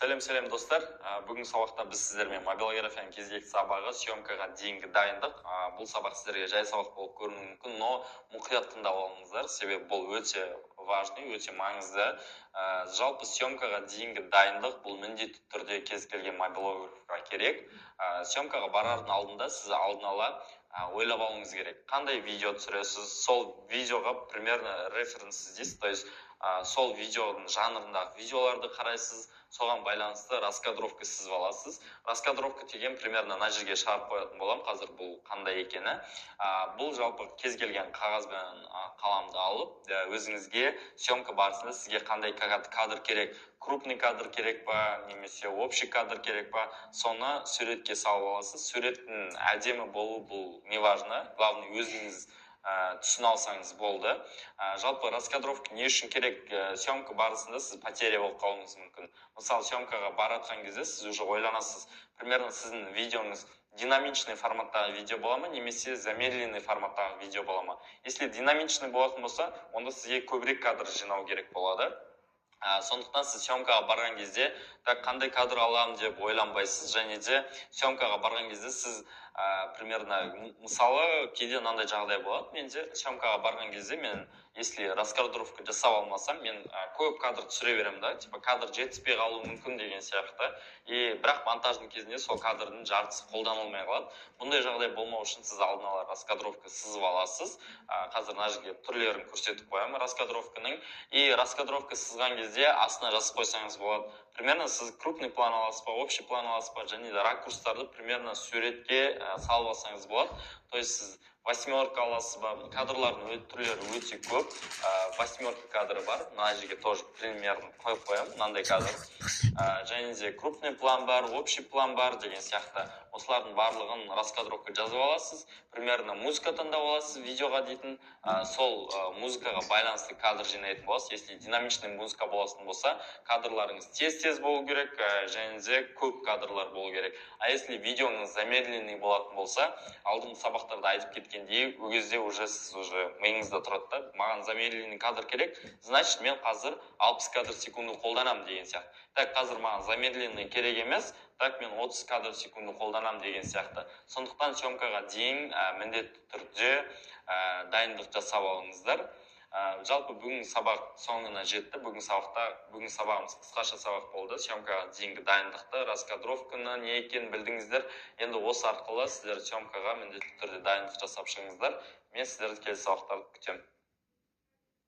Сәлем достар. Бүгін сабақта біз сіздермен мобилографияның кезекті сабағы съемкаға дейінгі дайындық. Бұл сабақ сіздерге жай сабақ болып көрінуі мүмкін, но мұқият тыңдап алыңыздар, себебі бұл өте важный, өте маңызды. Жалпы съемкаға дейінгі дайындық бұл міндетті түрде кез келген мобилографқа керек. Съемкаға барардың алдында сіз алдын ала ойлап алуыңыз керек. Қандай видео түсіресіз, сол видеоға примерно референс іздейсіз, то есть сол видеоның жанрындағы видеоларды қарайсыз, соған байланысты раскадровка сызып аласыз. Раскадровка деген примерно мына жерге шығарып қоятын боламын, қазір бұл қандай екені. Бұл жалпы кез келген қағаз бен қаламды алып, өзіңізге съемка барысында сізге қандай кадр керек, крупный кадр керек па, немесе общий кадр керек па, соны суретке салып аласыз. Суреттің әдемі болуы бұл не важно, главное өзіңіз түсін алсаңыз болды. Жалпы раскадровка не үшін керек? Съемка барысында сіз потеря болып қалуыңыз мүмкін. Мысалы, съемкаға баратқан кезде сіз уже ойланасыз, примерно сіздің видеоңыз динамичный форматтағы видео бола ма, немесе замедленный форматтағы видео бола ма. Если динамичный болатын болса, онда сізге көбірек кадр жинау керек болады. Сондықтан сіз съемкаға барған кезде қандай кадр аламын деп ойланбайсыз, және де съемкаға барған кезде сіз примерно мысалы кейде мынандай жағдай болады. Менде съемкаға барған кезде мен если раскадровка жасап алмасам, мен көп кадр түсіре беремін да, типа кадр жетіспей қалуы мүмкін деген сияқты. И бірақ монтаждың кезінде сол кадрдың жартысы қолданылмай қалады. Бұндай жағдай болмау үшін сіз алдын ала раскадровка сызып аласыз. Қазір мына жерге түрлерін көрсетіп қоямын раскадровканың. И раскадровка сызған кезде астына жазып қойсаңыз болады. Примерно сіз крупный план аласыз па, общий план аласыз па, және де ракурстарды примерно суретке салып алсаңыз болады. То есть сіз восьмерка аласыз ба, кадрлардың түрлері өте көп. Восьмерка кадры бар, мына жерге тоже примерно қойып қоямын, мынандай кадр. Және де крупный план бар, общий план бар деген сияқты. Осылардың барлығын раскадровка жазып аласыз. Примерно музыка тыңдап аласыз видеоға дейтін. Сол музыкаға байланысты кадр жинайтын боласыз. Если динамичный музыка болатын болса, кадрларыңыз тез болу керек, және де көп кадрлар болу керек. А если видеоңыз замедленный болатын болса, алдыңғы сабақтарда айтып кеткендей, ол кезде уже сіз уже миыңызда тұрады да, маған замедленный кадр керек, значит мен қазір 60 кадр секунды қолданамын деген сияқты. Так, қазір маған замедленный керек емес, так мен 30 кадр секунды қолданамын деген сияқты. Сондықтан съемкаға дейін міндетті түрде дайындық жасап алыңыздар. Жалпы бүгін сабақ соңына жетті. Бүгін сабағымыз қысқаша сабақ болды. Съемкаға дейінгі дайындықты, раскадровканы не екенін білдіңіздер. Енді осы арқылы сіздер съемкаға міндетті түрде дайындық жасап шығыңыздар. Мен сіздерді келесі сабақтарды күтемін.